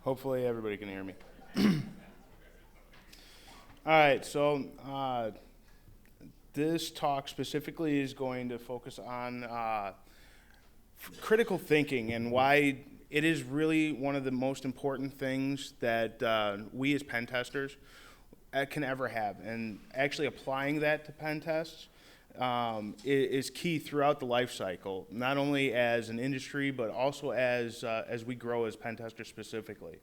Hopefully everybody can hear me. All right, so this talk specifically is going to focus on critical thinking and why it is really one of the most important things that we as pen testers can ever have. And actually applying that to pen tests is key throughout the life cycle, not only as an industry, but also as we grow as pen testers specifically.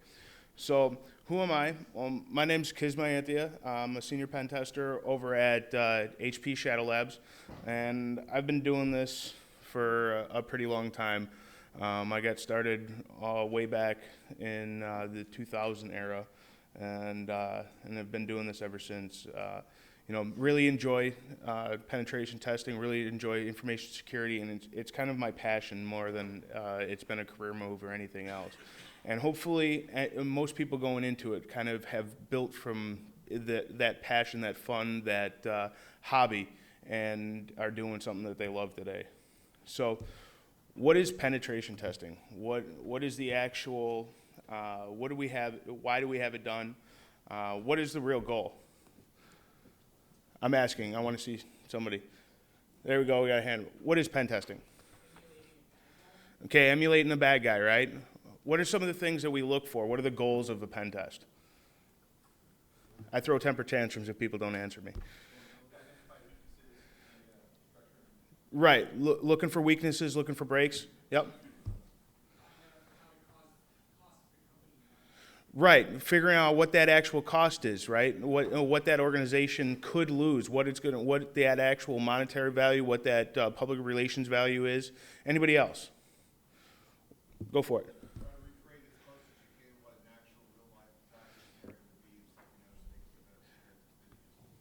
So who am I? Well, my name's Kizz MyAnthia. I'm a senior pen tester over at HP ShadowLabs, and I've been doing this for a pretty long time. I got started way back in the 2000 era, and I've been doing this ever since. Really enjoy penetration testing, really enjoy information security, and it's kind of my passion more than it's been a career move or anything else. And hopefully, most people going into it kind of have built from that passion, that fun, that hobby, and are doing something that they love today. So, what is penetration testing? What is the actual? What do we have? Why do we have it done? What is the real goal? I'm asking. I want to see somebody. There we go. We got a hand. What is pen testing? Okay, emulating the bad guy, right? What are some of the things that we look for? What are the goals of a pen test? I throw temper tantrums if people don't answer me. Right, looking for weaknesses, looking for breaks. Yep. Right, figuring out what that actual cost is, right? What that organization could lose, what that actual monetary value, what that public relations value is. Anybody else? Go for it.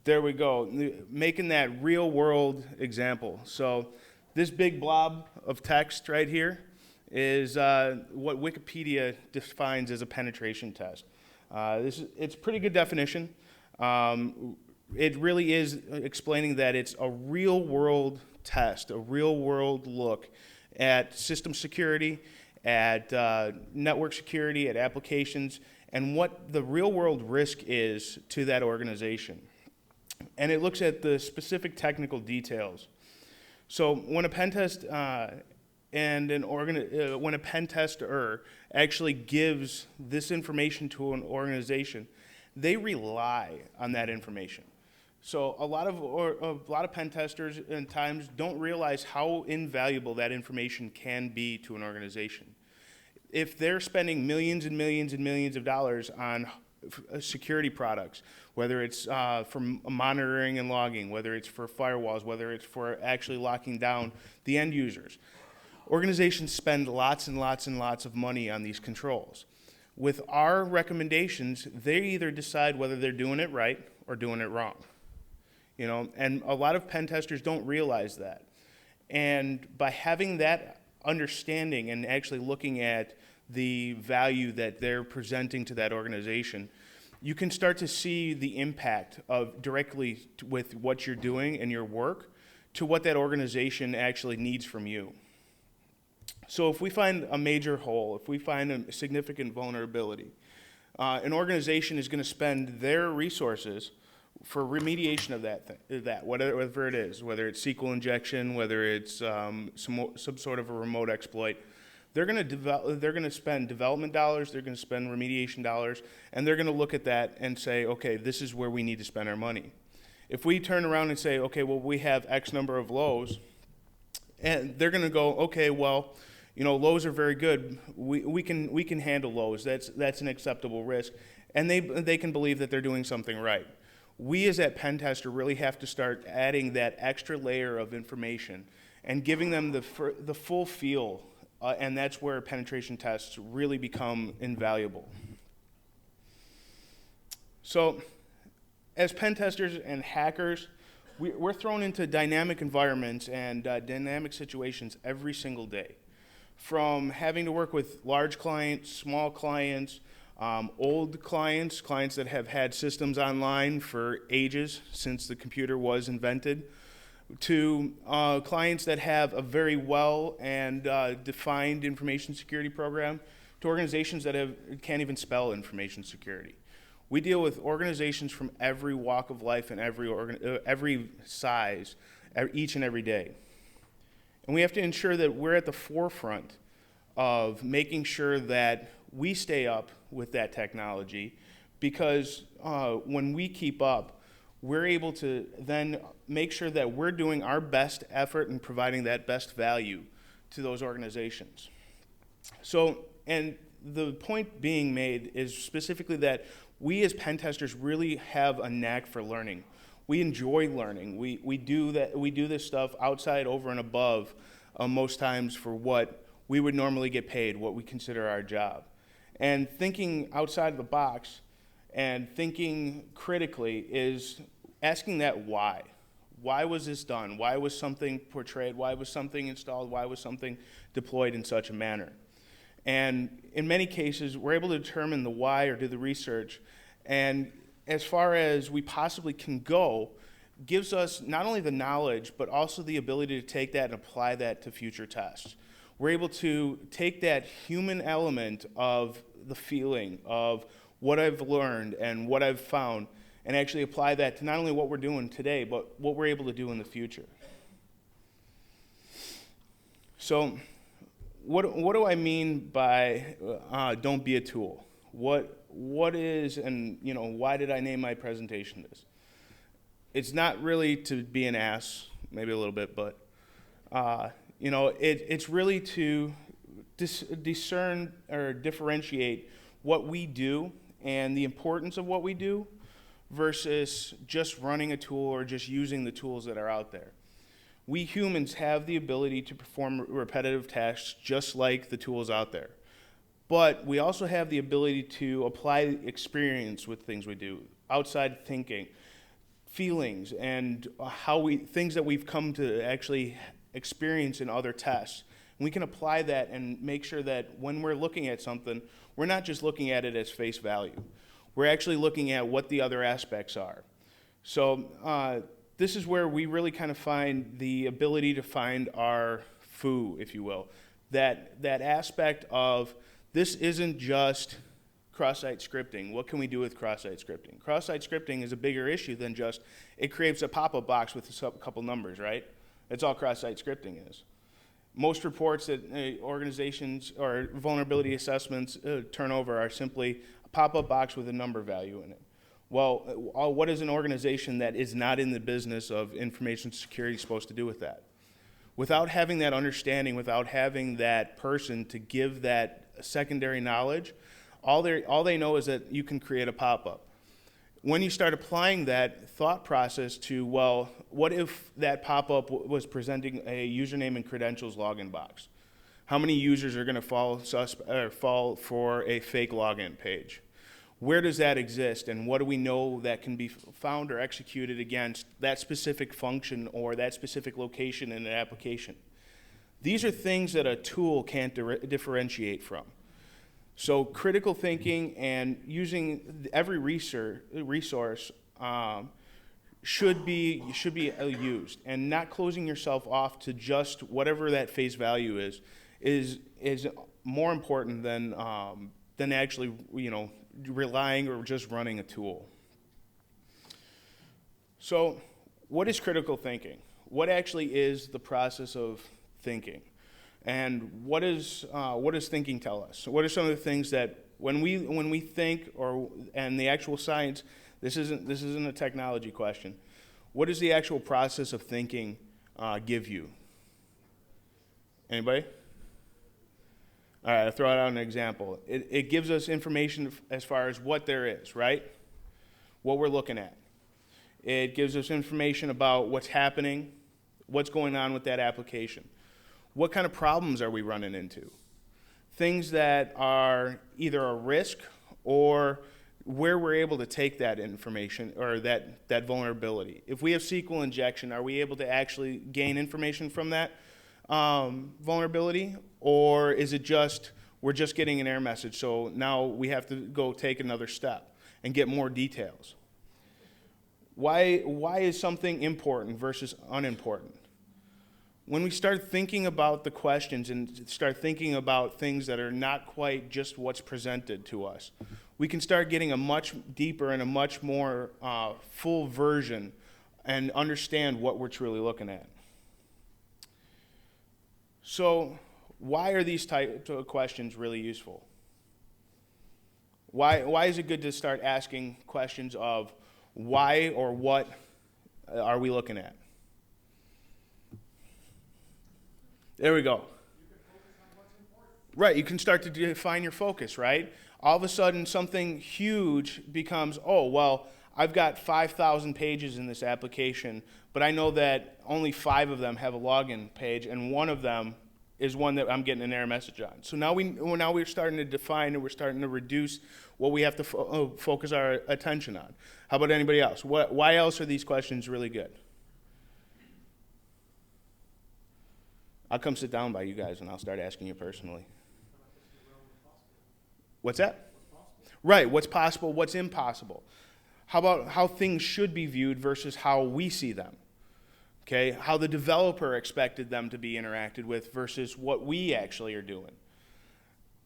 There we go, making that real world example. So this big blob of text right here is what Wikipedia defines as a penetration test. It's a pretty good definition. It really is explaining that it's a real world test, a real world look at system security, at network security, at applications, and what the real world risk is to that organization. And it looks at the specific technical details. So when a pen test when a pen tester actually gives this information to an organization, they rely on that information. So a lot of pen testers in times don't realize how invaluable that information can be to an organization. If they're spending millions and millions and millions of dollars on security products, whether it's for monitoring and logging, whether it's for firewalls, whether it's for actually locking down the end users. Organizations spend lots and lots and lots of money on these controls. With our recommendations, they either decide whether they're doing it right or doing it wrong. And a lot of pen testers don't realize that. And by having that understanding and actually looking at the value that they're presenting to that organization, you can start to see the impact of directly with what you're doing and your work to what that organization actually needs from you. So if we find a major hole, if we find a significant vulnerability, an organization is going to spend their resources for remediation of that, whatever it is, whether it's SQL injection, whether it's some sort of a remote exploit. They're going to spend development dollars, they're going to spend remediation dollars, and they're going to look at that and say, okay, this is where we need to spend our money. If we turn around and say, okay, well, we have X number of lows, and they're going to go, okay, well, lows are very good. We can handle lows. That's an acceptable risk, and they can believe that they're doing something right. We as that pen tester really have to start adding that extra layer of information and giving them the full feel. And that's where penetration tests really become invaluable. So, as pen testers and hackers, we're thrown into dynamic environments and dynamic situations every single day. From having to work with large clients, small clients, old clients that have had systems online for ages since the computer was invented, to clients that have a very well and defined information security program, to organizations that can't even spell information security. We deal with organizations from every walk of life and every size, each and every day. And we have to ensure that we're at the forefront of making sure that we stay up with that technology, because when we keep up, we're able to then make sure that we're doing our best effort in providing that best value to those organizations. So, and the point being made is specifically that we as pen testers really have a knack for learning. We enjoy learning. We do this stuff outside, over and above, most times for what we would normally get paid, what we consider our job. And thinking outside of the box and thinking critically is asking that why. Why was this done? Why was something portrayed? Why was something installed? Why was something deployed in such a manner? And in many cases, we're able to determine the why or do the research, and as far as we possibly can go, gives us not only the knowledge, but also the ability to take that and apply that to future tests. We're able to take that human element of the feeling of what I've learned and what I've found, and actually apply that to not only what we're doing today, but what we're able to do in the future. So, what do I mean by don't be a tool? What is, and why did I name my presentation this? It's not really to be an ass, maybe a little bit, but it's really to discern or differentiate what we do and the importance of what we do versus just running a tool or just using the tools that are out there. We humans have the ability to perform repetitive tasks just like the tools out there. But we also have the ability to apply experience with things we do, outside thinking, feelings, and things that we've come to actually experience in other tests. And we can apply that and make sure that when we're looking at something, we're not just looking at it as face value. We're actually looking at what the other aspects are. So this is where we really kind of find the ability to find our foo, if you will. That aspect of this isn't just cross-site scripting. What can we do with cross-site scripting? Cross-site scripting is a bigger issue than just it creates a pop-up box with a couple numbers, right? That's all cross-site scripting is. Most reports that organizations or vulnerability assessments turn over are simply a pop-up box with a number value in it. Well, what is an organization that is not in the business of information security supposed to do with that? Without having that understanding, without having that person to give that secondary knowledge, all they know is that you can create a pop-up. When you start applying that thought process to, well, what if that pop-up was presenting a username and credentials login box? How many users are going to fall for a fake login page? Where does that exist, and what do we know that can be found or executed against that specific function or that specific location in an application? These are things that a tool can't differentiate from. So critical thinking and using every resource should be used, and not closing yourself off to just whatever that face value is more important than actually relying or just running a tool. So what is critical thinking? What actually is the process of thinking? And what does thinking tell us? What are some of the things that when we think, and the actual science, this isn't a technology question. What does the actual process of thinking give you? Anybody? All right, I'll throw out an example. It gives us information as far as what there is, right? What we're looking at. It gives us information about what's happening, what's going on with that application. What kind of problems are we running into? Things that are either a risk or where we're able to take that information or that vulnerability. If we have SQL injection, are we able to actually gain information from that vulnerability? Or is it just, we're just getting an error message, so now we have to go take another step and get more details? Why is something important versus unimportant? when we start thinking about the questions and start thinking about things that are not quite just what's presented to us, we can start getting a much deeper and a much more full version and understand what we're truly looking at. So why are these types of questions really useful? Why is it good to start asking questions of why or what are we looking at? There we go. Right, you can start to define your focus, right? All of a sudden, something huge becomes, oh, well, I've got 5,000 pages in this application, but I know that only 5 of them have a login page, and one of them is one that I'm getting an error message on. So now we're starting to define, and we're starting to reduce what we have to focus our attention on. How about anybody else? Why else are these questions really good? I'll come sit down by you guys, and I'll start asking you personally. What's that? Right, what's possible, what's impossible. How about how things should be viewed versus how we see them? Okay, how the developer expected them to be interacted with versus what we actually are doing.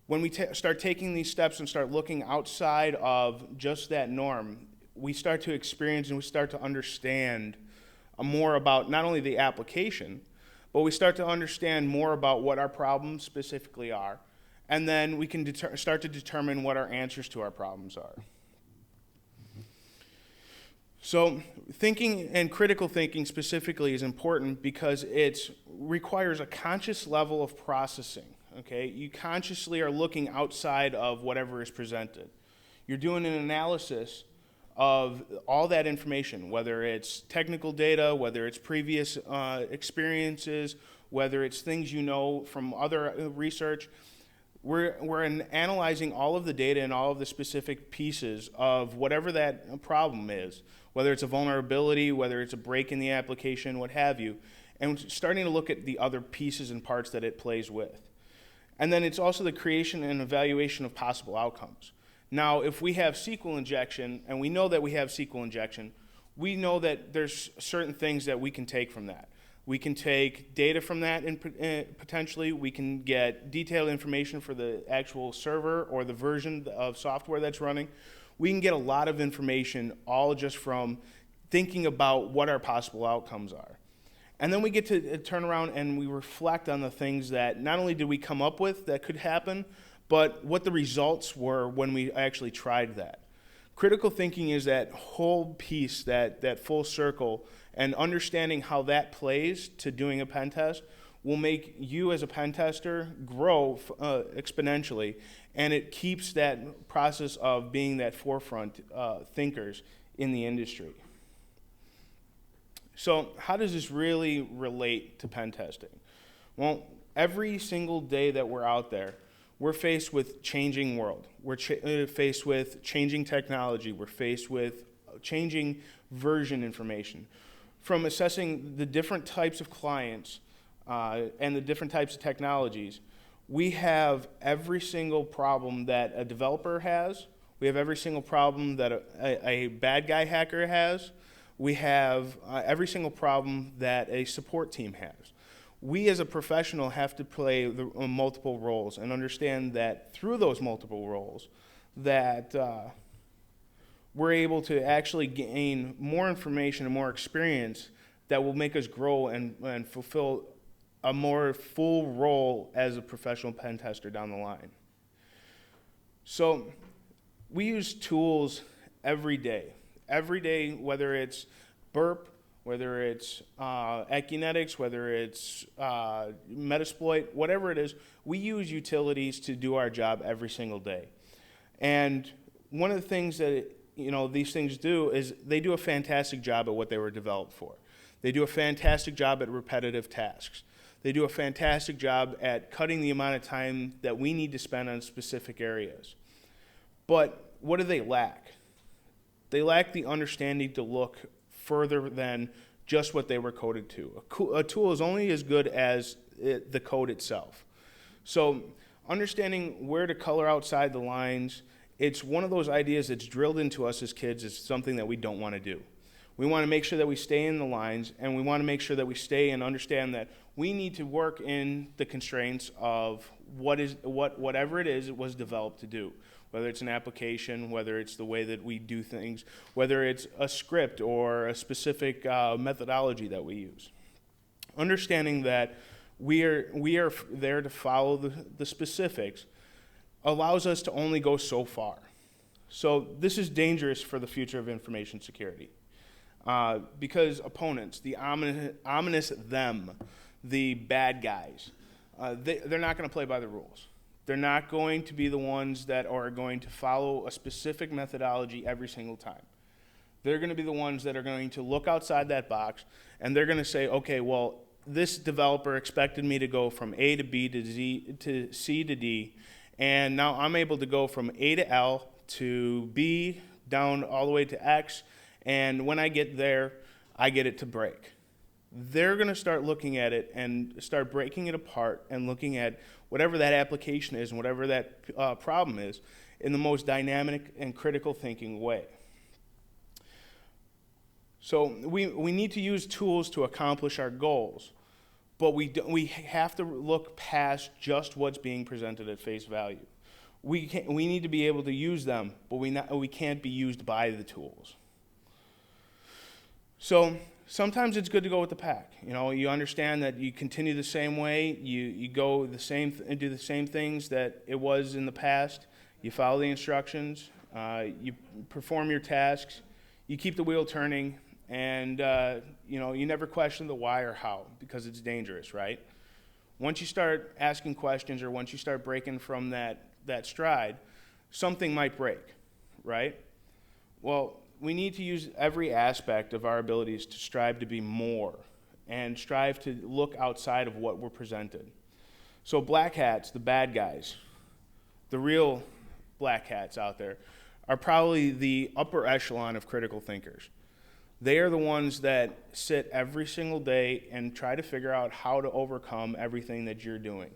When we start taking these steps and start looking outside of just that norm, we start to experience and we start to understand more about not only the application, but we start to understand more about what our problems specifically are. And then we can start to determine what our answers to our problems are. So thinking and critical thinking specifically is important because it requires a conscious level of processing. Okay? You consciously are looking outside of whatever is presented. You're doing an analysis of all that information, whether it's technical data, whether it's previous experiences, whether it's things you know from other research. We're analyzing all of the data and all of the specific pieces of whatever that problem is, whether it's a vulnerability, whether it's a break in the application, what have you, and starting to look at the other pieces and parts that it plays with. And then it's also the creation and evaluation of possible outcomes. Now, if we have SQL injection, and we know that we have SQL injection, we know that there's certain things that we can take from that. We can take data from that, and potentially we can get detailed information for the actual server or the version of software that's running. We can get a lot of information all just from thinking about what our possible outcomes are. And then we get to turn around and we reflect on the things that not only did we come up with that could happen, but what the results were when we actually tried that. Critical thinking is that whole piece, that full circle, and understanding how that plays to doing a pen test will make you as a pen tester grow exponentially, and it keeps that process of being that forefront thinkers in the industry. So how does this really relate to pen testing? Well, every single day that we're out there, we're faced with changing world. We're faced with changing technology. We're faced with changing version information. From assessing the different types of clients and the different types of technologies, we have every single problem that a developer has. We have every single problem that a bad guy hacker has. We have every single problem that a support team has. We as a professional have to play the multiple roles and understand that through those multiple roles that we're able to actually gain more information and more experience that will make us grow and fulfill a more full role as a professional pen tester down the line. So we use tools every day. Every day, whether it's Burp, whether it's Akinetics, whether it's Metasploit, whatever it is, we use utilities to do our job every single day. And one of the things that these things do is they do a fantastic job at what they were developed for. They do a fantastic job at repetitive tasks. They do a fantastic job at cutting the amount of time that we need to spend on specific areas. But what do they lack? They lack the understanding to look further than just what they were coded to. A tool is only as good as the code itself. So understanding where to color outside the lines, it's one of those ideas that's drilled into us as kids as something that we don't want to do. We want to make sure that we stay in the lines, and we want to make sure that we stay and understand that we need to work in the constraints of whatever it is it was developed to do, whether it's an application, whether it's the way that we do things, whether it's a script or a specific methodology that we use. Understanding that we are there to follow the specifics allows us to only go so far. So this is dangerous for the future of information security because opponents, the ominous them, the bad guys, they're not going to play by the rules. They're not going to be the ones that are going to follow a specific methodology every single time. They're going to be the ones that are going to look outside that box, and they're going to say, okay, well, this developer expected me to go from A to B to Z to C to D, and now I'm able to go from A to L to B down all the way to X, and when I get there, I get it to break. They're going to start looking at it and start breaking it apart and looking at whatever that application is and whatever that problem is in the most dynamic and critical thinking way. So we need to use tools to accomplish our goals, but we have to look past just what's being presented at face value. We need to be able to use them, but we can't be used by the tools. So sometimes it's good to go with the pack. You understand that you continue the same way, you go the same and do the same things that it was in the past. You follow the instructions, you perform your tasks, you keep the wheel turning, and you never question the why or how because it's dangerous, right? Once you start asking questions or once you start breaking from that stride, something might break, right? Well, we need to use every aspect of our abilities to strive to be more and strive to look outside of what we're presented. So black hats, the bad guys, the real black hats out there, are probably the upper echelon of critical thinkers. They are the ones that sit every single day and try to figure out how to overcome everything that you're doing.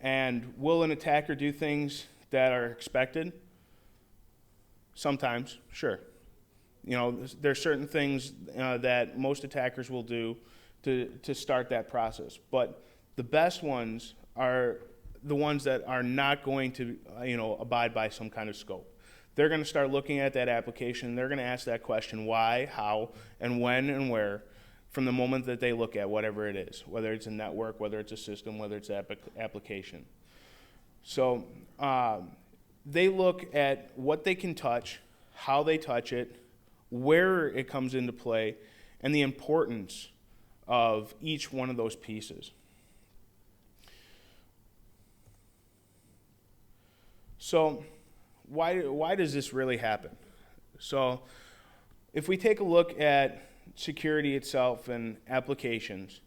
And will an attacker do things that are expected? Sometimes, sure. There's certain things that most attackers will do to start that process. But the best ones are the ones that are not going to, abide by some kind of scope. They're going to start looking at that application. They're going to ask that question, why, how, and when, and where, from the moment that they look at whatever it is, whether it's a network, whether it's a system, whether it's an application. So they look at what they can touch, how they touch it, where it comes into play, and the importance of each one of those pieces. So why does this really happen? So if we take a look at security itself and applications,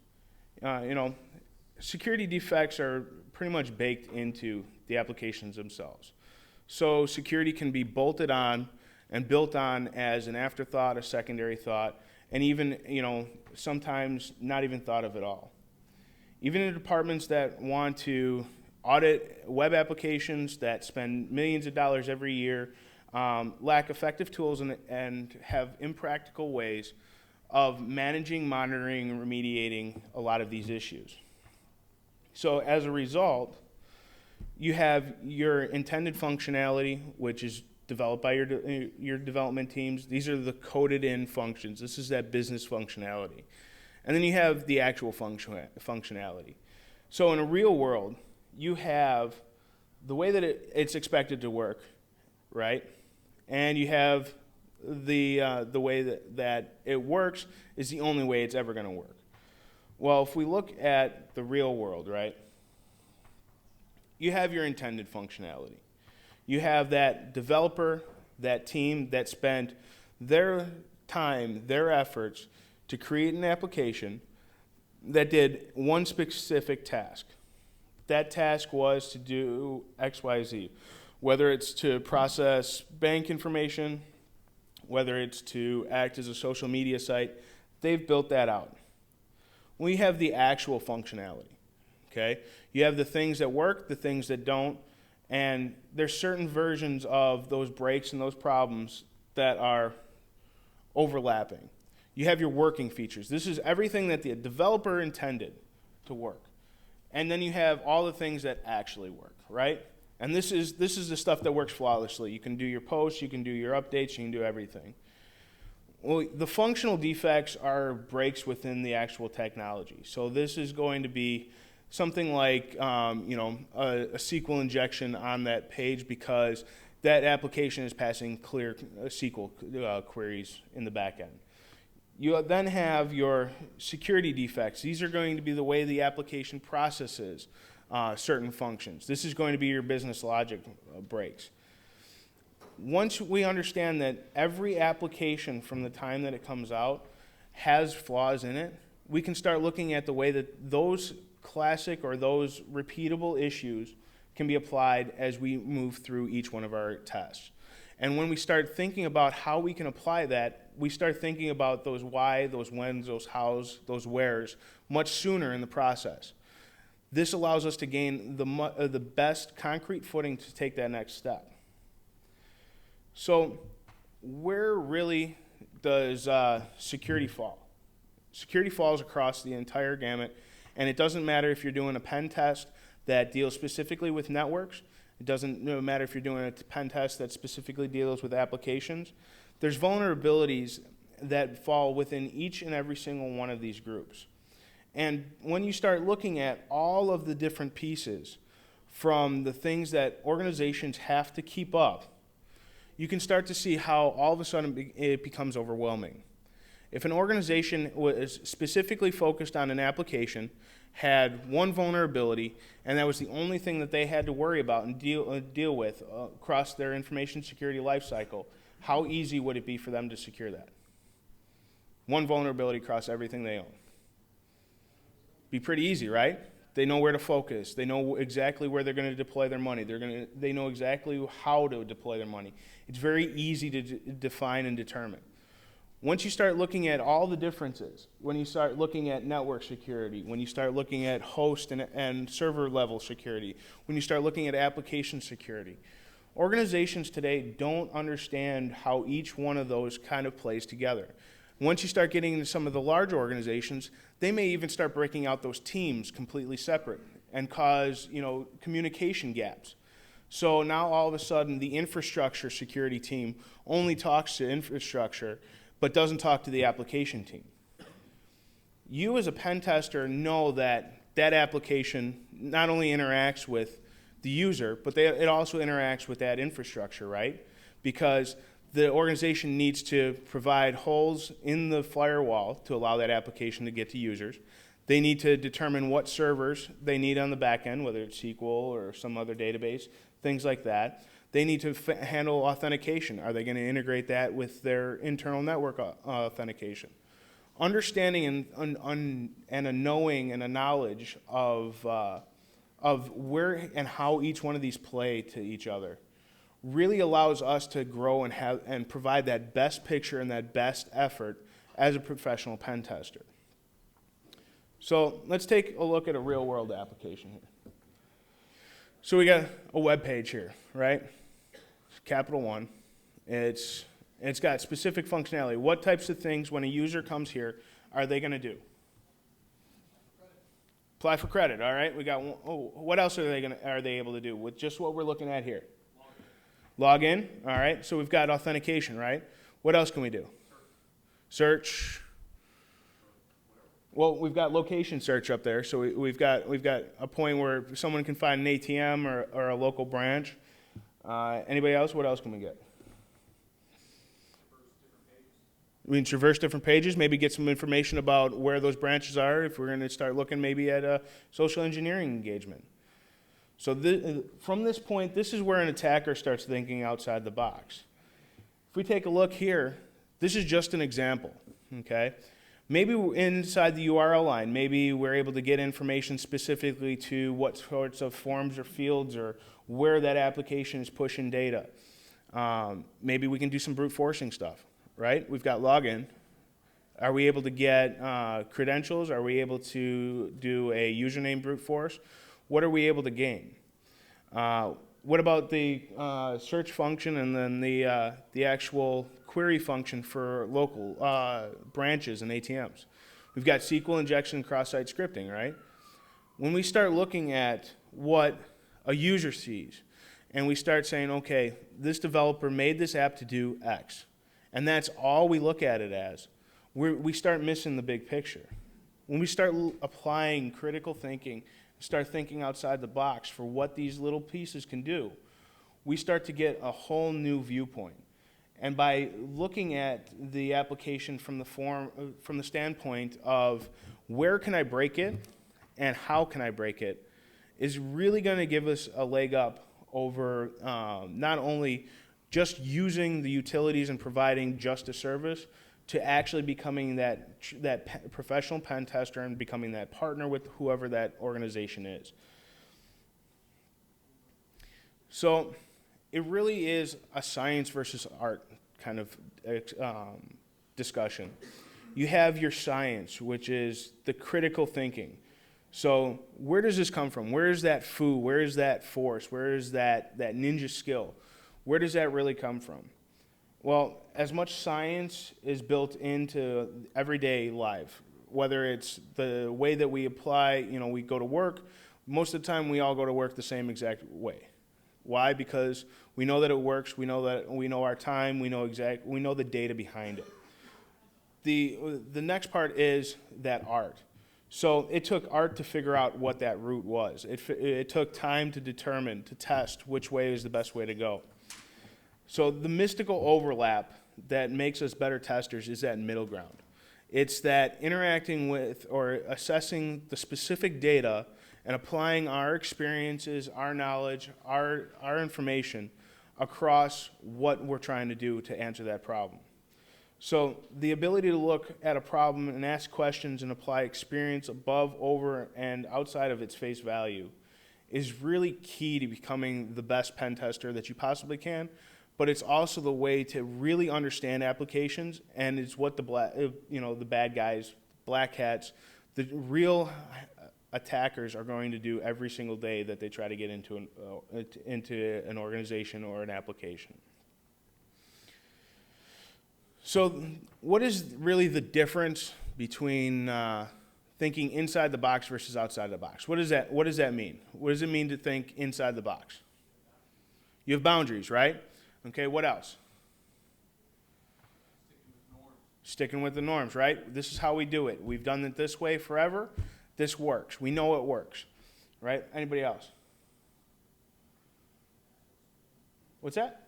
security defects are pretty much baked into the applications themselves. So security can be bolted on and built on as an afterthought, a secondary thought, and even, sometimes not even thought of at all. Even in departments that want to audit web applications that spend millions of dollars every year, lack effective tools and have impractical ways of managing, monitoring, and remediating a lot of these issues. So as a result, you have your intended functionality, which is developed by your development teams. These are the coded in functions. This is that business functionality. And then you have the actual functionality. So in a real world, you have the way that it's expected to work, right? And you have the way that it works is the only way it's ever going to work. Well, if we look at the real world, right, you have your intended functionality. You have that developer, that team that spent their time, their efforts to create an application that did one specific task. That task was to do X, Y, Z, whether it's to process bank information, whether it's to act as a social media site. They've built that out. We have the actual functionality, okay? You have the things that work, the things that don't, and there's certain versions of those breaks and those problems that are overlapping. You have your working features. This is everything that the developer intended to work. And then you have all the things that actually work, right? And this is the stuff that works flawlessly. You can do your posts, you can do your updates, you can do everything. Well, the functional defects are breaks within the actual technology. So this is going to be something like a SQL injection on that page because that application is passing clear SQL queries in the back end. You then have your security defects. These are going to be the way the application processes certain functions. This is going to be your business logic breaks. Once we understand that every application from the time that it comes out has flaws in it, we can start looking at the way that those classic or those repeatable issues can be applied as we move through each one of our tests. And when we start thinking about how we can apply that, we start thinking about those why, those whens, those hows, those wheres much sooner in the process. This allows us to gain the best concrete footing to take that next step. So where really does security fall? Security falls across the entire gamut, and it doesn't matter if you're doing a pen test that deals specifically with networks. It doesn't matter if you're doing a pen test that specifically deals with applications. There's vulnerabilities that fall within each and every single one of these groups. And when you start looking at all of the different pieces from the things that organizations have to keep up, you can start to see how all of a sudden it becomes overwhelming. If an organization was specifically focused on an application, had one vulnerability, and that was the only thing that they had to worry about and deal with across their information security lifecycle, how easy would it be for them to secure that? One vulnerability across everything they own. Be pretty easy, right? They know where to focus. They know exactly where they're going to deploy their money. They know exactly how to deploy their money. It's very easy to define and determine. Once you start looking at all the differences, when you start looking at network security, when you start looking at host and server level security, when you start looking at application security, organizations today don't understand how each one of those kind of plays together. Once you start getting into some of the large organizations, they may even start breaking out those teams completely separate and cause, communication gaps. So now all of a sudden the infrastructure security team only talks to infrastructure but doesn't talk to the application team. You as a pen tester know that that application not only interacts with the user, but it also interacts with that infrastructure, right? Because the organization needs to provide holes in the firewall to allow that application to get to users. They need to determine what servers they need on the back end, whether it's SQL or some other database, things like that. They need to handle authentication. Are they going to integrate that with their internal network authentication? Understanding and a knowing and a knowledge of where and how each one of these play to each other really allows us to grow and provide that best picture and that best effort as a professional pen tester. So let's take a look at a real world application here. So we got a web page here, right? Capital One. It's got specific functionality. What types of things, when a user comes here, are they going to do? Apply for credit. All right. We got. What else are they able to do with just what we're looking at here? Log in. All right. So we've got authentication, right? What else can we do? Search. Well, we've got location search up there. So we've got a point where someone can find an ATM or a local branch. Anybody else? What else can we get? We can traverse different pages, maybe get some information about where those branches are if we're going to start looking maybe at a social engineering engagement. So from this point, this is where an attacker starts thinking outside the box. If we take a look here, this is just an example, okay? Maybe inside the URL line, maybe we're able to get information specifically to what sorts of forms or fields or where that application is pushing data. Maybe we can do some brute forcing stuff, right? We've got login. Are we able to get credentials? Are we able to do a username brute force? What are we able to gain? What about the search function and then the actual query function for local branches and ATMs? We've got SQL injection and cross-site scripting, right? When we start looking at what a user sees, and we start saying, okay, this developer made this app to do X, and that's all we look at it as, we start missing the big picture. When we start applying critical thinking, start thinking outside the box for what these little pieces can do, we start to get a whole new viewpoint. And by looking at the application from the standpoint of where can I break it and how can I break it, is really going to give us a leg up over not only just using the utilities and providing just a service, to actually becoming that professional pen tester and becoming that partner with whoever that organization is. So it really is a science versus art kind of discussion. You have your science, which is the critical thinking. So where does this come from? Where is that foo? Where is that force? Where is that ninja skill? Where does that really come from? Well, as much science is built into everyday life, whether it's the way that we apply, we go to work, most of the time we all go to work the same exact way. Why? Because we know that it works, we know our time, we know the data behind it. The next part is that art. So it took art to figure out what that route was. It took time to determine, to test which way is the best way to go. So the mystical overlap that makes us better testers is that middle ground. It's that interacting with or assessing the specific data and applying our experiences, our knowledge, our information across what we're trying to do to answer that problem. So the ability to look at a problem and ask questions and apply experience above, over, and outside of its face value is really key to becoming the best pen tester that you possibly can, but it's also the way to really understand applications, and it's what the bad guys, black hats, the real attackers are going to do every single day that they try to get into an organization or an application. So what is really the difference between thinking inside the box versus outside the box? What does that mean? What does it mean to think inside the box? You have boundaries, right? Okay, what else? Sticking with the norms, right? This is how we do it. We've done it this way forever. This works. We know it works, right? Anybody else? What's that?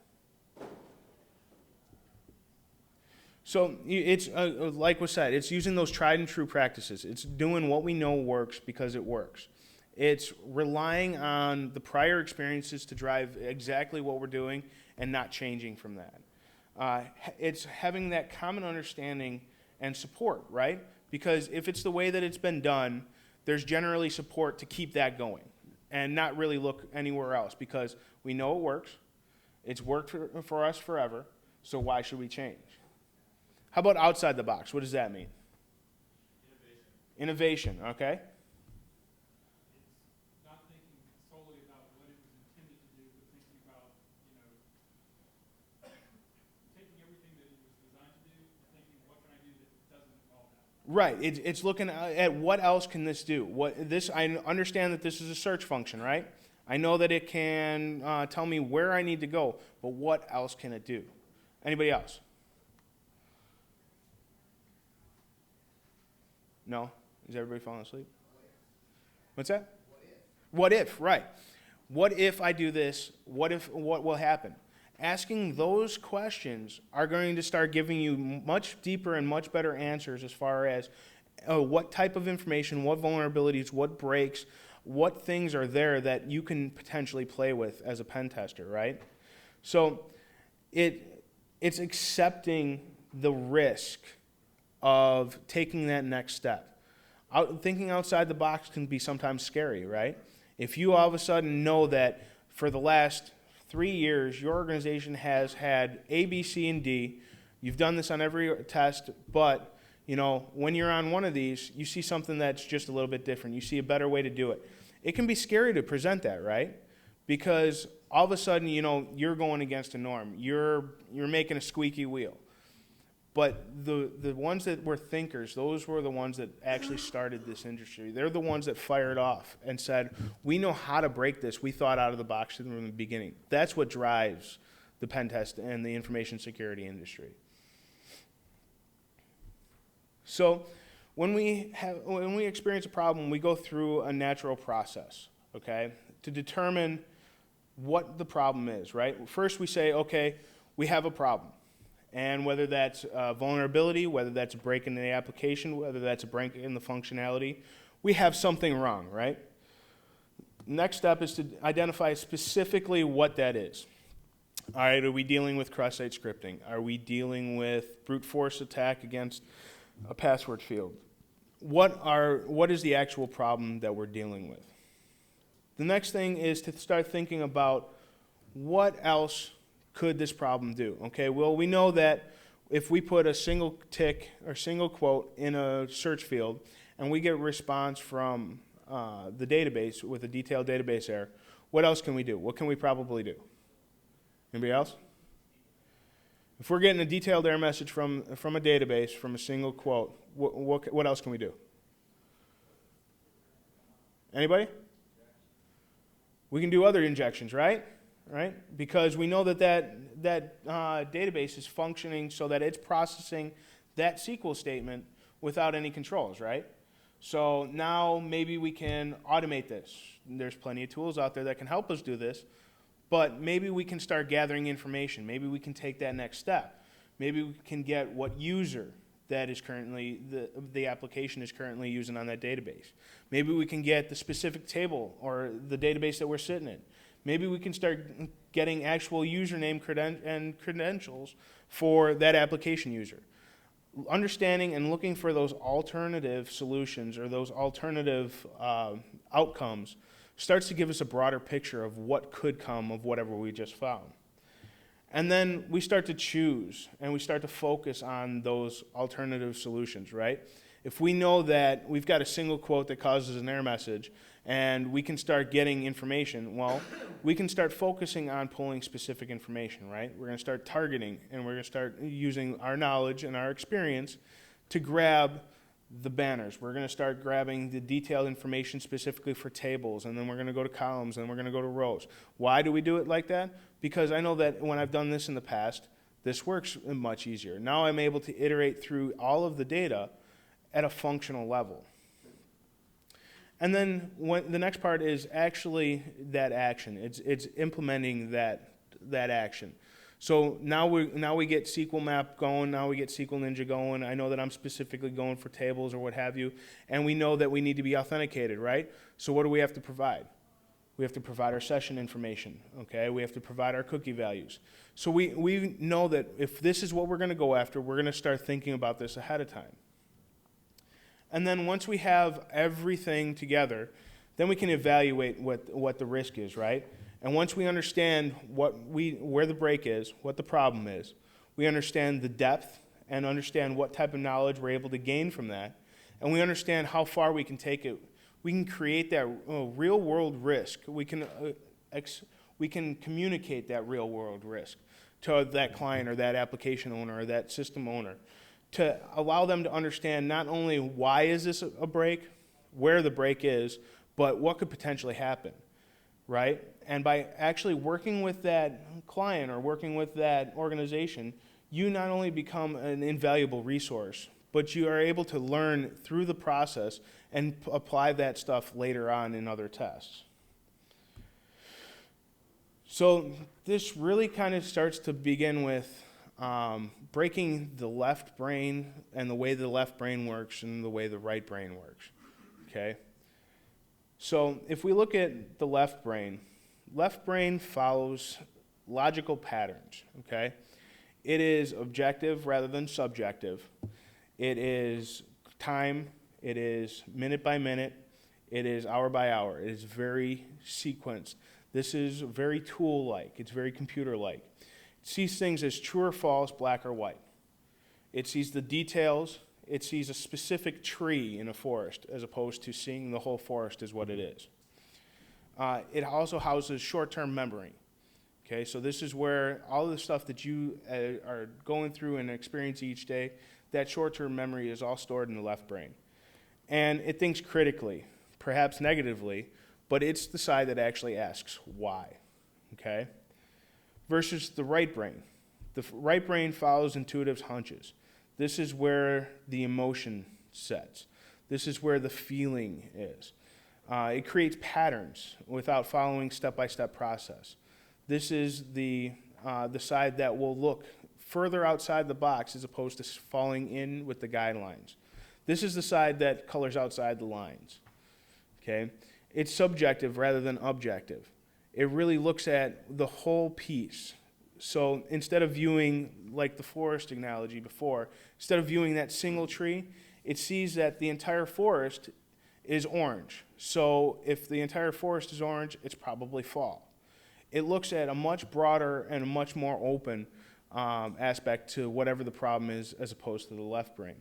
So it's, like was said, it's using those tried and true practices. It's doing what we know works because it works. It's relying on the prior experiences to drive exactly what we're doing and not changing from that. It's having that common understanding and support, right? Because if it's the way that it's been done, there's generally support to keep that going and not really look anywhere else because we know it works. It's worked for us forever, so why should we change? How about outside the box? What does that mean? Innovation, okay? It's not thinking solely about what it was intended to do, but thinking about, taking everything that it was designed to do and thinking, what can I do that doesn't involve that? Right. It's looking at what else can this do. I understand that this is a search function, right? I know that it can tell me where I need to go, but what else can it do? Anybody else? No? Is everybody falling asleep? What's that? What if, right. What if I do this? What will happen? Asking those questions are going to start giving you much deeper and much better answers as far as what type of information, what vulnerabilities, what breaks, what things are there that you can potentially play with as a pen tester, right? So it's accepting the risk of taking that next step. Thinking outside the box can be sometimes scary, right? If you all of a sudden know that for the last 3 years, your organization has had A, B, C, and D, you've done this on every test, but when you're on one of these, you see something that's just a little bit different. You see a better way to do it. It can be scary to present that, right? because all of a sudden, you're going against a norm. You're making a squeaky wheel. But the ones that were thinkers, those were the ones that actually started this industry. They're the ones that fired off and said, we know how to break this. We thought out of the box from the beginning. That's what drives the pen test and the information security industry. So when we experience a problem, we go through a natural process, okay, to determine what the problem is, right? First we say, okay, we have a problem. And whether that's vulnerability, whether that's a break in the application, whether that's a break in the functionality, we have something wrong, right? Next step is to identify specifically what that is. All right, are we dealing with cross-site scripting? Are we dealing with brute force attack against a password field? What is the actual problem that we're dealing with? The next thing is to start thinking about what else could this problem do? Okay, well, we know that if we put a single tick or single quote in a search field and we get a response from the database with a detailed database error, what else can we do? What can we probably do? Anybody else? If we're getting a detailed error message from a database, from a single quote, what else can we do? Anybody? We can do other injections, right? Right? Because we know that database is functioning so that it's processing that SQL statement without any controls, right? So now maybe we can automate this. There's plenty of tools out there that can help us do this, but maybe we can start gathering information. Maybe we can take that next step. Maybe we can get what user that is currently, the application is currently using on that database. Maybe we can get the specific table or the database that we're sitting in. Maybe we can start getting actual username and credentials for that application user. Understanding and looking for those alternative solutions or those alternative outcomes starts to give us a broader picture of what could come of whatever we just found. And then we start to choose and we start to focus on those alternative solutions, right? If we know that we've got a single quote that causes an error message and we can start getting information, well, we can start focusing on pulling specific information, right? We're going to start targeting and we're going to start using our knowledge and our experience to grab the banners. We're going to start grabbing the detailed information specifically for tables, and then we're going to go to columns, and we're going to go to rows. Why do we do it like that? Because I know that when I've done this in the past, this works much easier. Now I'm able to iterate through all of the data at a functional level. And then the next part is actually that action. It's implementing that action. So now we get SQL Map going, now we get SQL Ninja going. I know that I'm specifically going for tables or what have you, and we know that we need to be authenticated, right? So what do we have to provide? We have to provide our session information, okay? We have to provide our cookie values. So we know that if this is what we're going to go after, we're going to start thinking about this ahead of time. And then once we have everything together, then we can evaluate what the risk is, right? And once we understand where the break is, what the problem is, we understand the depth and understand what type of knowledge we're able to gain from that, and we understand how far we can take it, we can create that real-world risk. We can communicate that real-world risk to that client or that application owner or that system owner to allow them to understand not only why is this a break, where the break is, but what could potentially happen, right? And by actually working with that client or working with that organization, you not only become an invaluable resource, but you are able to learn through the process and apply that stuff later on in other tests. So this really kind of starts to begin with breaking the left brain and the way the left brain works and the way the right brain works, okay? So if we look at the left brain follows logical patterns, okay? It is objective rather than subjective. It is time, it is minute by minute, it is hour by hour. It is very sequenced. This is very tool-like, it's very computer-like. It sees things as true or false, black or white. It sees the details, it sees a specific tree in a forest as opposed to seeing the whole forest as what it is. It also houses short-term memory. Okay, so this is where all of the stuff that you are going through and experience each day, that short-term memory is all stored in the left brain. And it thinks critically, perhaps negatively, but it's the side that actually asks why, okay? Versus the right brain. The right brain follows intuitive hunches. This is where the emotion sets. This is where the feeling is. It creates patterns without following step-by-step process. This is the side that will look further outside the box as opposed to falling in with the guidelines. This is the side that colors outside the lines. Okay? It's subjective rather than objective. It really looks at the whole piece. So instead of viewing, like the forest analogy before, instead of viewing that single tree, it sees that the entire forest is orange. So if the entire forest is orange, it's probably fall. It looks at a much broader and a much more open aspect to whatever the problem is as opposed to the left brain.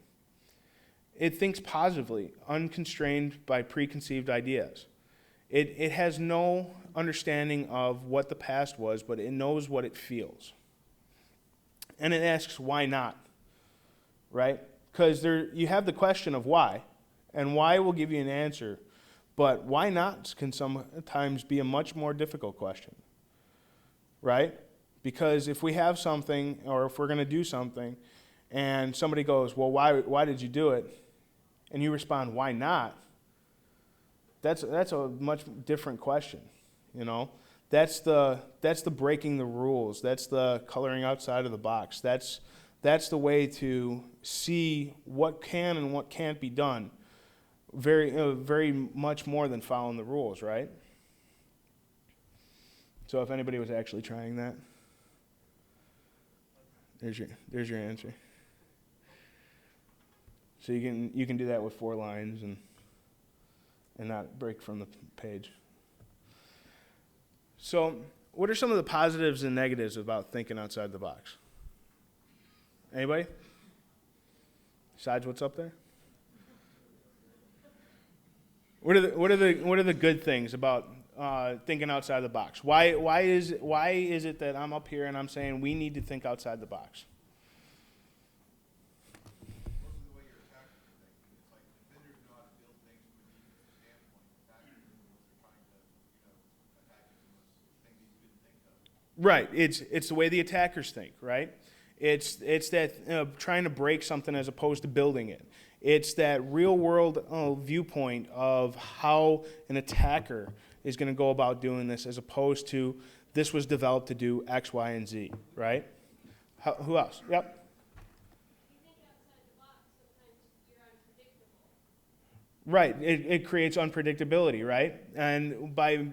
It thinks positively, unconstrained by preconceived ideas. It has no understanding of what the past was, but it knows what it feels. And it asks, why not? Right? Because you have the question of why, and why will give you an answer, but why not can sometimes be a much more difficult question. Right? Because if we have something, or if we're going to do something, and somebody goes, well, why did you do it? And you respond, why not? That's a much different question, you know? That's the breaking the rules. That's the coloring outside of the box. That's the way to see what can and what can't be done. Very much more than following the rules, right? So if anybody was actually trying that, there's your answer. So you can do that with 4 lines and not break from the page. So what are some of the positives and negatives about thinking outside the box? Anybody? Besides what's up there? What are the good things about thinking outside the box? Why is it that I'm up here and I'm saying we need to think outside the box? Most of the way your attackers are thinking, it's like defenders know how to build things from a defensive standpoint. Attackers are the ones that are trying to, attack you from things you didn't think of. Right. It's the way the attackers think, right? It's that trying to break something as opposed to building it. It's that real world viewpoint of how an attacker is going to go about doing this as opposed to this was developed to do X, Y, and Z, right? Who else? Yep. Right, it creates unpredictability, right? And by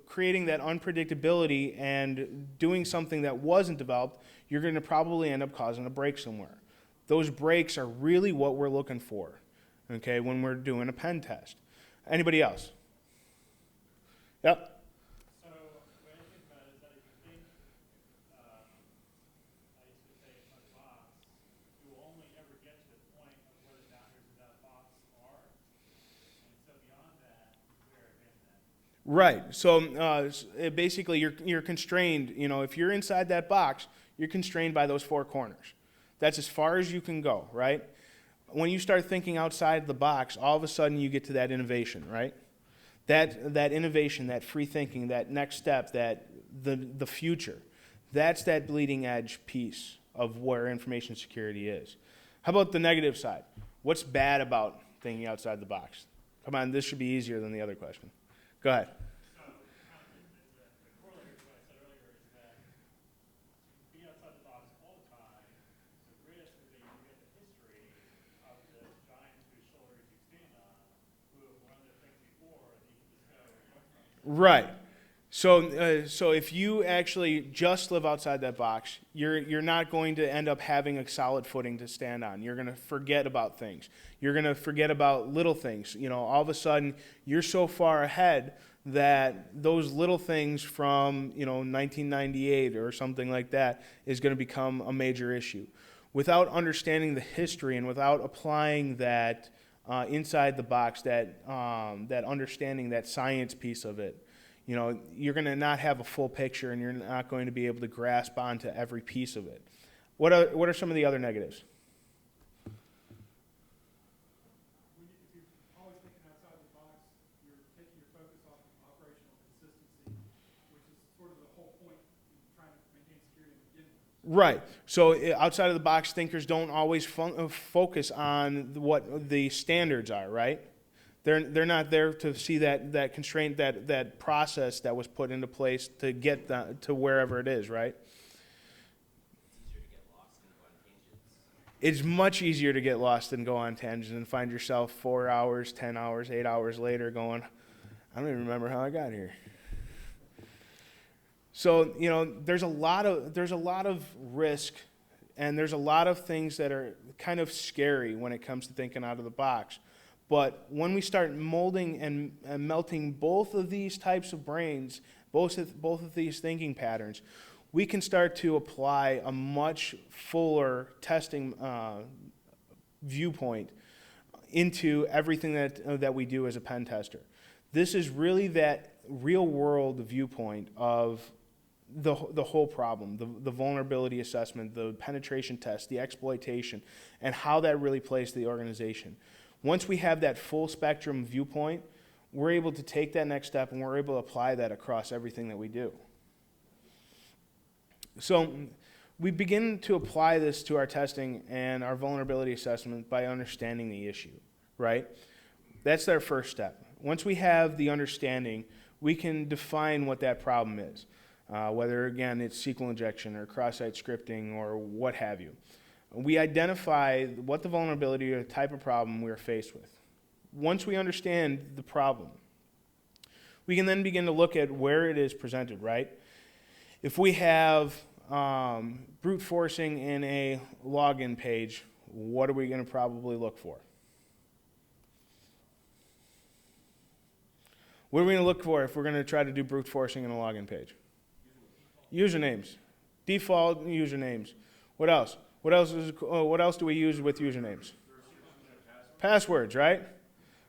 creating that unpredictability and doing something that wasn't developed, you're going to probably end up causing a break somewhere. Those breaks are really what we're looking for, okay, when we're doing a pen test. Anybody else? Yep. So, the way I think about it is that if you think, I used to say outside the box, you will only ever get to the point of where the boundaries of that box are. And so beyond that, where again then? Right. So basically, you're constrained. You know, if you're inside that box, you're constrained by those 4 corners. That's as far as you can go, right? When you start thinking outside the box, all of a sudden you get to that innovation, right? That innovation, that free thinking, that next step, that the future. That's that bleeding edge piece of where information security is. How about the negative side? What's bad about thinking outside the box? Come on, this should be easier than the other question. Go ahead. So, the corollary to what I said earlier is that to be outside the box all the time, the risk is that you forget the history of the giants whose shoulders you stand on, who have learned their things before, that you can just go learn from. Right. So if you actually just live outside that box, you're not going to end up having a solid footing to stand on. You're going to forget about things. You're going to forget about little things. You know, all of a sudden, you're so far ahead that those little things from, 1998 or something like that is going to become a major issue. Without understanding the history and without applying that inside the box, that understanding, that science piece of it, you know, you're going to not have a full picture and you're not going to be able to grasp onto every piece of it. What are some of the other negatives? If you're always thinking outside the box, you're taking your focus off of operational consistency, which is sort of the whole point in trying to maintain security to begin with. Right. So outside of the box thinkers don't always focus on what the standards are, right? They're not there to see that constraint, that process that was put into place to get to wherever it is, right? It's much easier to get lost and go on tangents and find yourself 4 hours, 10 hours, 8 hours later going, I don't even remember how I got here. So, you know, there's a lot of risk, and there's a lot of things that are kind of scary when it comes to thinking out of the box. But when we start molding and melting both of these types of brains, both of these thinking patterns, we can start to apply a much fuller testing viewpoint into everything that we do as a pen tester. This is really that real-world viewpoint of the whole problem, the vulnerability assessment, the penetration test, the exploitation, and how that really plays to the organization. Once we have that full spectrum viewpoint, we're able to take that next step and we're able to apply that across everything that we do. So we begin to apply this to our testing and our vulnerability assessment by understanding the issue, right? That's our first step. Once we have the understanding, we can define what that problem is, whether, again, it's SQL injection or cross-site scripting or what have you. We identify what the vulnerability or the type of problem we're faced with. Once we understand the problem, we can then begin to look at where it is presented, right? If we have brute forcing in a login page, what are we going to probably look for? What are we going to look for if we're going to try to do brute forcing in a login page? Usernames. Default usernames. What else? What else do we use with usernames? Passwords, right?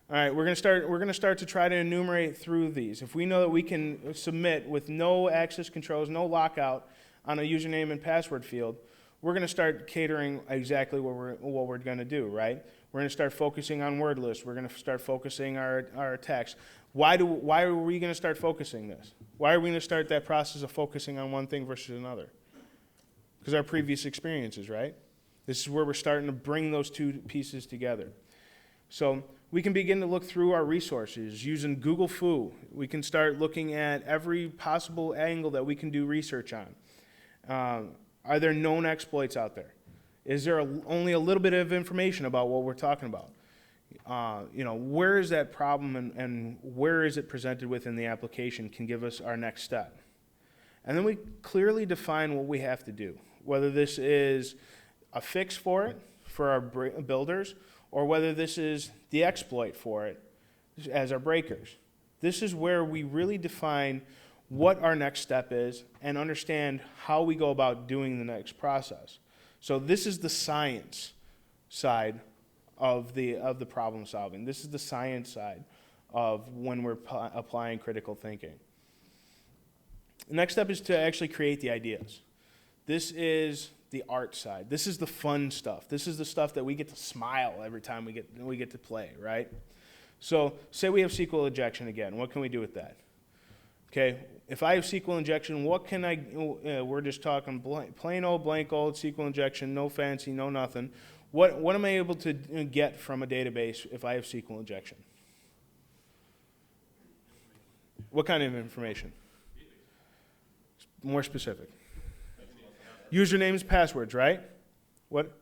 All right, we're going to start to try to enumerate through these. If we know that we can submit with no access controls, no lockout on a username and password field, we're going to start catering exactly what we're going to do, right? We're going to start focusing on word lists. We're going to start focusing our text. Why are we going to start focusing this? Why are we going to start that process of focusing on one thing versus another? Because our previous experiences, right? This is where we're starting to bring those two pieces together. So we can begin to look through our resources using Google Foo. We can start looking at every possible angle that we can do research on. Are there known exploits out there? Is there only a little bit of information about what we're talking about? Where is that problem and where is it presented within the application can give us our next step. And then we clearly define what we have to do, whether this is a fix for it, for our builders, or whether this is the exploit for it as our breakers. This is where we really define what our next step is and understand how we go about doing the next process. So this is the science side of the problem solving. This is the science side of when we're applying critical thinking. The next step is to actually create the ideas. This is the art side. This is the fun stuff. This is the stuff that we get to smile every time we get to play, right? So say we have SQL injection again. What can we do with that? Okay, if I have SQL injection, what can we're just talking plain old blank old SQL injection, no fancy, no nothing. What am I able to get from a database if I have SQL injection? What kind of information? More specific. Usernames, passwords, right? What?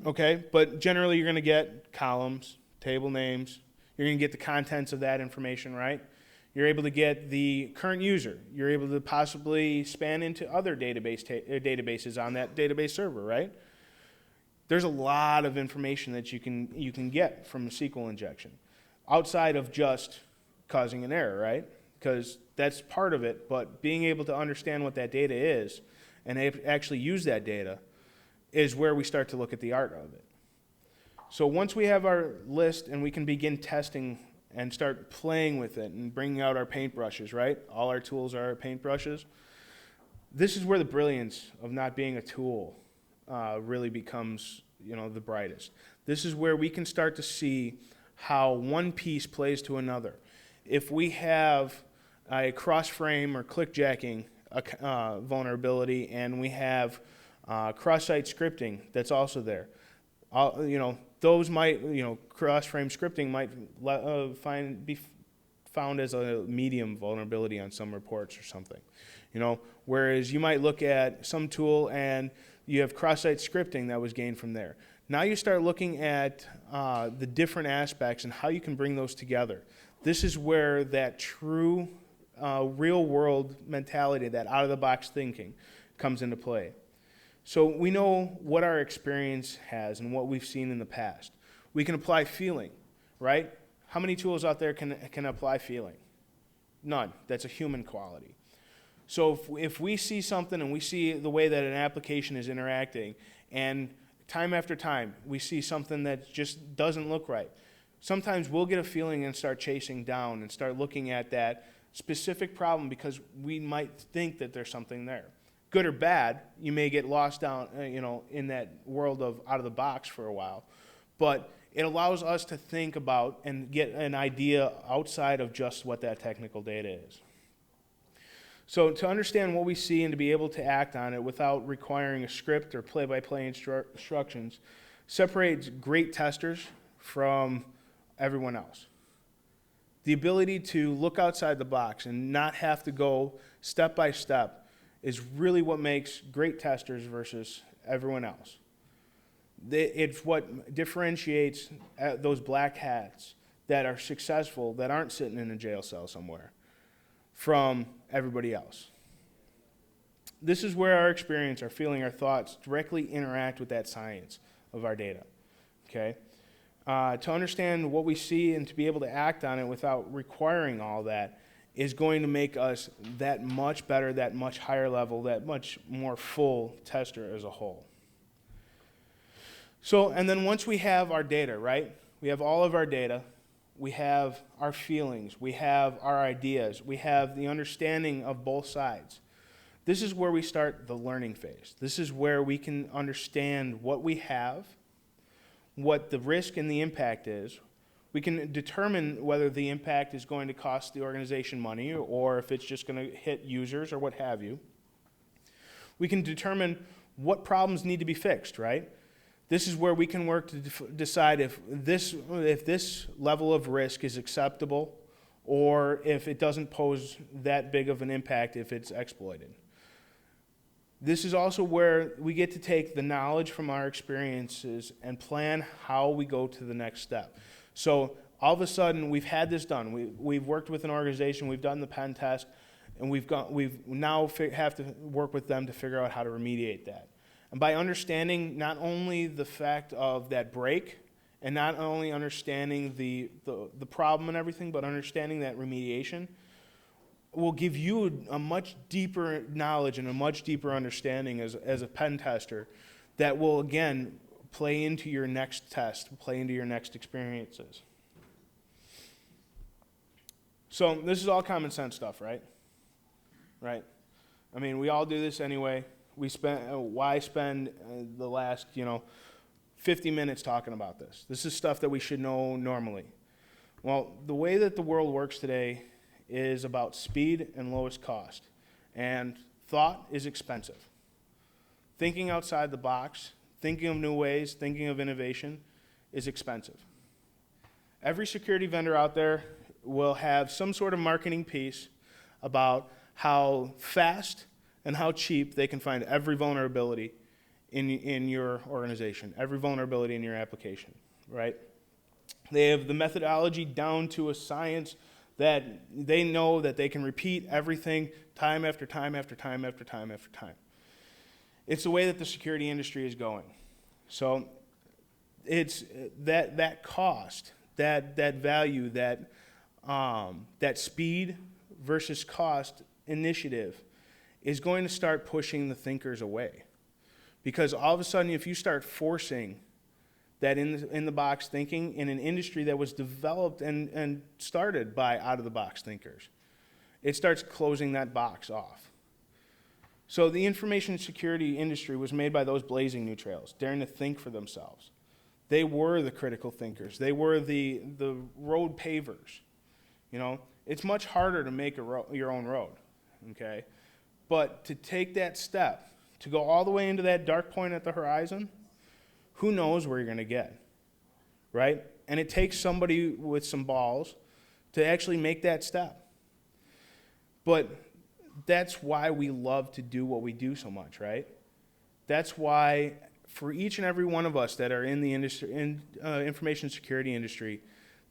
Okay, but generally you're going to get columns, table names. You're going to get the contents of that information, right? You're able to get the current user. You're able to possibly span into other databases on that database server, right? There's a lot of information that you can get from a SQL injection outside of just causing an error, right? Because that's part of it, but being able to understand what that data is and actually use that data is where we start to look at the art of it. So once we have our list and we can begin testing and start playing with it and bringing out our paintbrushes, right? All our tools are our paintbrushes. This is where the brilliance of not being a tool really becomes, the brightest. This is where we can start to see how one piece plays to another. If we have a cross-frame or click-jacking vulnerability, and we have cross-site scripting that's also there, those might, cross-frame scripting might be found as a medium vulnerability on some reports or something. Whereas you might look at some tool and you have cross-site scripting that was gained from there. Now you start looking at the different aspects and how you can bring those together. This is where that true real-world mentality, that out-of-the-box thinking, comes into play. So we know what our experience has and what we've seen in the past. We can apply feeling, right? How many tools out there can apply feeling? None. That's a human quality. So if we see something and we see the way that an application is interacting, and time after time we see something that just doesn't look right, sometimes we'll get a feeling and start chasing down and start looking at that specific problem because we might think that there's something there. Good or bad, you may get lost down, in that world of out of the box for a while, but it allows us to think about and get an idea outside of just what that technical data is. So to understand what we see and to be able to act on it without requiring a script or play-by-play instructions separates great testers from everyone else. The ability to look outside the box and not have to go step by step is really what makes great testers versus everyone else. It's what differentiates those black hats that are successful, that aren't sitting in a jail cell somewhere, from everybody else. This is where our experience, our feeling, our thoughts directly interact with that science of our data, okay? To understand what we see and to be able to act on it without requiring all that is going to make us that much better, that much higher level, that much more full tester as a whole. So, and then once we have our data, right? We have all of our data. We have our feelings. We have our ideas. We have the understanding of both sides. This is where we start the learning phase. This is where we can understand what we have, what the risk and the impact is. We can determine whether the impact is going to cost the organization money or if it's just going to hit users or what have you. We can determine what problems need to be fixed, right? This is where we can work to decide if this level of risk is acceptable or if it doesn't pose that big of an impact if it's exploited. This is also where we get to take the knowledge from our experiences and plan how we go to the next step. So all of a sudden, we've had this done. We've worked with an organization, we've done the pen test, and we've now have to work with them to figure out how to remediate that. And by understanding not only the fact of that break, and not only understanding the problem and everything, but understanding that remediation, will give you a much deeper knowledge and a much deeper understanding as a pen tester that will, again, play into your next test, play into your next experiences. So this is all common sense stuff, right? Right? I mean, we all do this anyway. Why spend the last, 50 minutes talking about this? This is stuff that we should know normally. Well, the way that the world works today is about speed and lowest cost. And thought is expensive. Thinking outside the box, thinking of new ways, thinking of innovation is expensive. Every security vendor out there will have some sort of marketing piece about how fast and how cheap they can find every vulnerability in your organization, every vulnerability in your application, right? They have the methodology down to a science that they know that they can repeat everything time after time after time after time after time. It's the way that the security industry is going. So it's that cost, that value, that speed versus cost initiative is going to start pushing the thinkers away. Because all of a sudden, if you start forcing that in the box thinking in an industry that was developed and started by out of the box thinkers. It starts closing that box off. So the information security industry was made by those blazing new trails, daring to think for themselves. They were the critical thinkers. They were the road pavers. You know, it's much harder to make your own road, okay? But to take that step, to go all the way into that dark point at the horizon, who knows where you're going to get, right? And it takes somebody with some balls to actually make that step. But that's why we love to do what we do so much, right? That's why for each and every one of us that are in the industry, information security industry,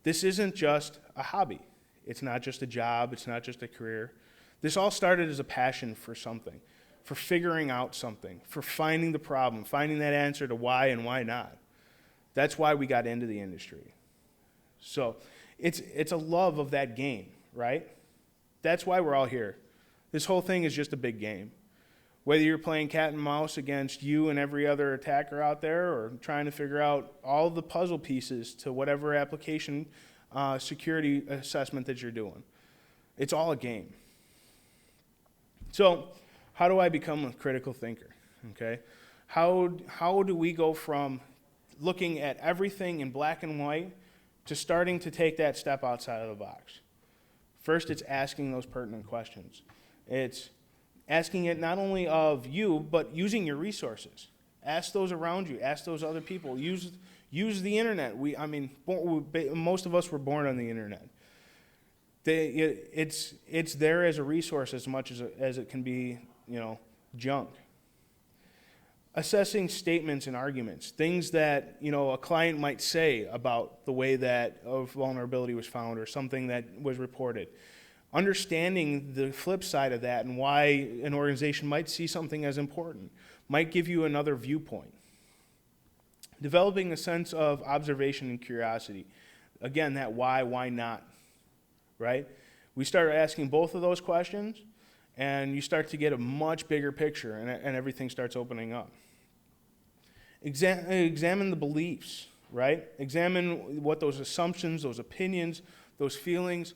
this isn't just a hobby. It's not just a job. It's not just a career. This all started as a passion for something, for figuring out something, for finding the problem, finding that answer to why and why not. That's why we got into the industry. So it's a love of that game, right? That's why we're all here. This whole thing is just a big game. Whether you're playing cat and mouse against you and every other attacker out there, or trying to figure out all the puzzle pieces to whatever application security assessment that you're doing. It's all a game. So how do I become a critical thinker, okay? How do we go from looking at everything in black and white to starting to take that step outside of the box? First, it's asking those pertinent questions. It's asking it not only of you, but using your resources. Ask those around you. Ask those other people. Use the internet. Most of us were born on the internet. It's there as a resource as much as it can be, junk. Assessing statements and arguments, things that, a client might say about the way that a vulnerability was found or something that was reported. Understanding the flip side of that and why an organization might see something as important, might give you another viewpoint. Developing a sense of observation and curiosity. Again, that why not, right? We start asking both of those questions, and you start to get a much bigger picture, and everything starts opening up. Examine the beliefs, right? Examine what those assumptions, those opinions, those feelings,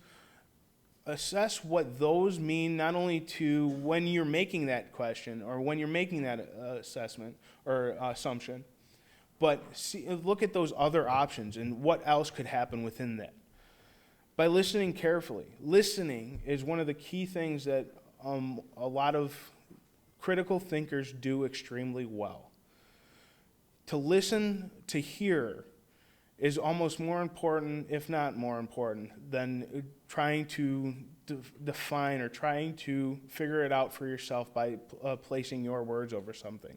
assess what those mean not only to when you're making that question or when you're making that assessment or assumption, but look at those other options and what else could happen within that. By listening carefully. Listening is one of the key things that a lot of critical thinkers do extremely well. To listen, to hear, is almost more important, if not more important, than trying to define or trying to figure it out for yourself by placing your words over something.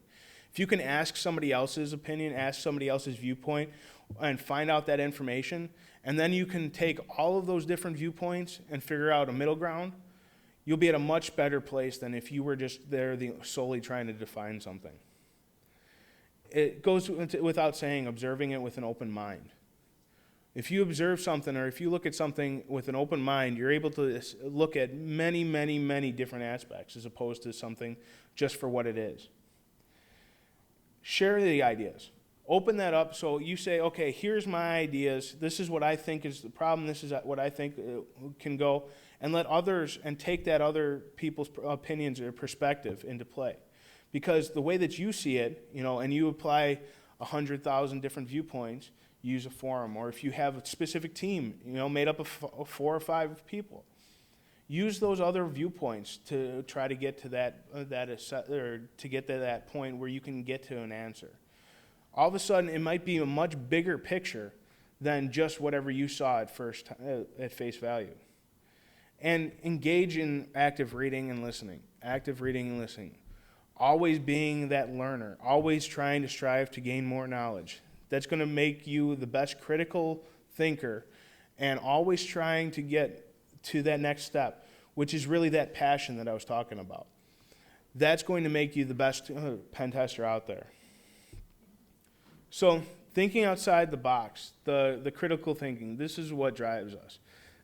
If you can ask somebody else's opinion, ask somebody else's viewpoint, and find out that information, and then you can take all of those different viewpoints and figure out a middle ground, you'll be at a much better place than if you were just there solely trying to define something. It goes without saying, observing it with an open mind. If you observe something or if you look at something with an open mind, you're able to look at many, many, many different aspects as opposed to something just for what it is. Share the ideas. Open that up so you say, okay, here's my ideas. This is what I think is the problem. This is what I think can go. And let others, and take that other people's opinions or perspective into play. Because the way that you see it, and you apply 100,000 different viewpoints, use a forum. Or if you have a specific team, made up of 4 or 5 people, use those other viewpoints to try to get to that point where you can get to an answer. All of a sudden, it might be a much bigger picture than just whatever you saw at first at face value. And engage in active reading and listening. Active reading and listening. Always being that learner, always trying to strive to gain more knowledge. That's going to make you the best critical thinker, and always trying to get to that next step, which is really that passion that I was talking about. That's going to make you the best pen tester out there. So thinking outside the box, the critical thinking, this is what drives us.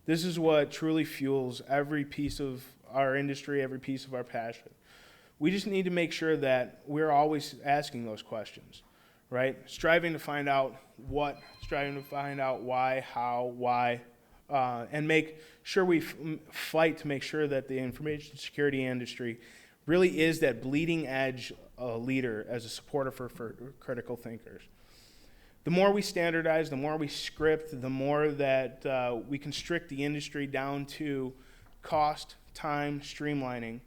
This is what truly fuels every piece of our industry, every piece of our passion. We just need to make sure that we're always asking those questions, right? Striving to find out what, striving to find out why, how, why, and make sure we fight to make sure that the information security industry really is that bleeding edge leader as a supporter for critical thinkers. The more we standardize, the more we script, the more that we constrict the industry down to cost, time, streamlining,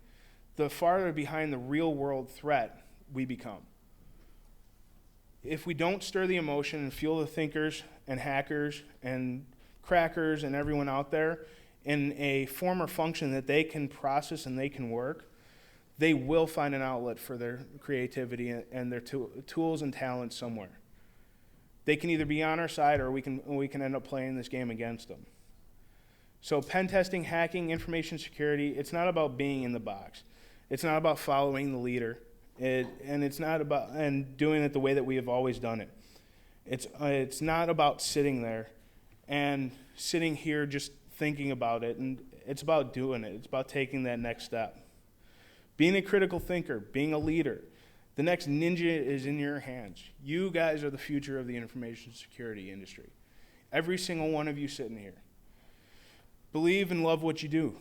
the farther behind the real world threat we become. If we don't stir the emotion and fuel the thinkers and hackers and crackers and everyone out there in a form or function that they can process and they can work, they will find an outlet for their creativity and their tools and talents somewhere. They can either be on our side or we can end up playing this game against them. So pen testing, hacking, information security, it's not about being in the box. It's not about following the leader. And it's not about doing it the way that we have always done it. It's not about sitting there and sitting here just thinking about it. And it's about doing it. It's about taking that next step. Being a critical thinker, being a leader. The next ninja is in your hands. You guys are the future of the information security industry. Every single one of you sitting here. Believe and love what you do,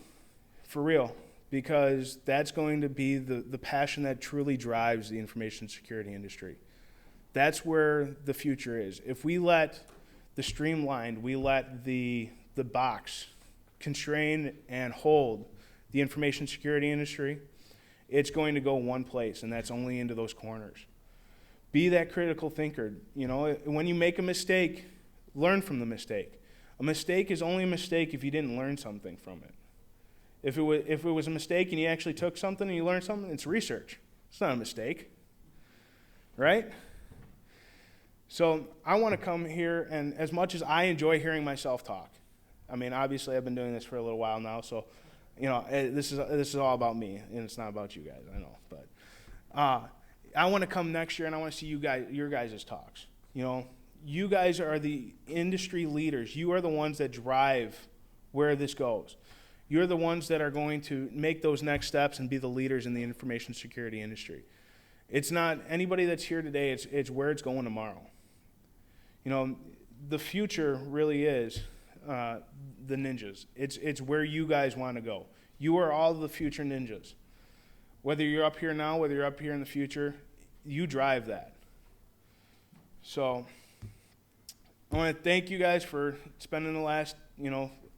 for real, because that's going to be the passion that truly drives the information security industry. That's where the future is. If we let the streamlined, we let the box constrain and hold the information security industry, it's going to go one place, and that's only into those corners. Be that critical thinker. You know, when you make a mistake, learn from the mistake. A mistake is only a mistake if you didn't learn something from it. If it was a mistake and you actually took something and you learned something, it's research. It's not a mistake, right? So I want to come here, and as much as I enjoy hearing myself talk, I mean, obviously I've been doing this for a little while now, so you know, this is all about me, and it's not about you guys, I know. But I want to come next year, and I want to see your guys' talks. You know, you guys are the industry leaders. You are the ones that drive where this goes. You're the ones that are going to make those next steps and be the leaders in the information security industry. It's not anybody that's here today, it's where it's going tomorrow. You know, the future really is the ninjas. It's where you guys want to go. You are all the future ninjas. Whether you're up here now, whether you're up here in the future, you drive that. So I want to thank you guys for spending the last,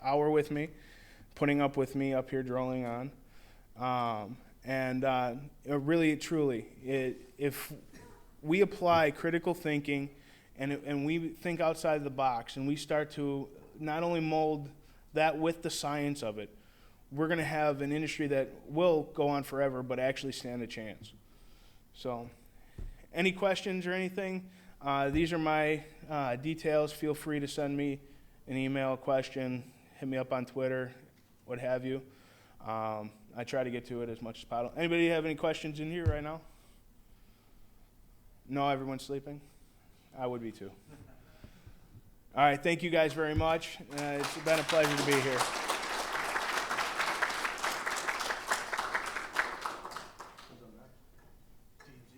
hour with me, putting up with me up here drolling on. Really, truly, if we apply critical thinking and we think outside the box and we start to not only mold that with the science of it, we're going to have an industry that will go on forever but actually stand a chance. So any questions or anything? These are my details. Feel free to send me an email, question, hit me up on Twitter, what have you. I try to get to it as much as possible. Anybody have any questions in here right now? No, everyone's sleeping? I would be too. All right, thank you guys very much. It's been a pleasure to be here.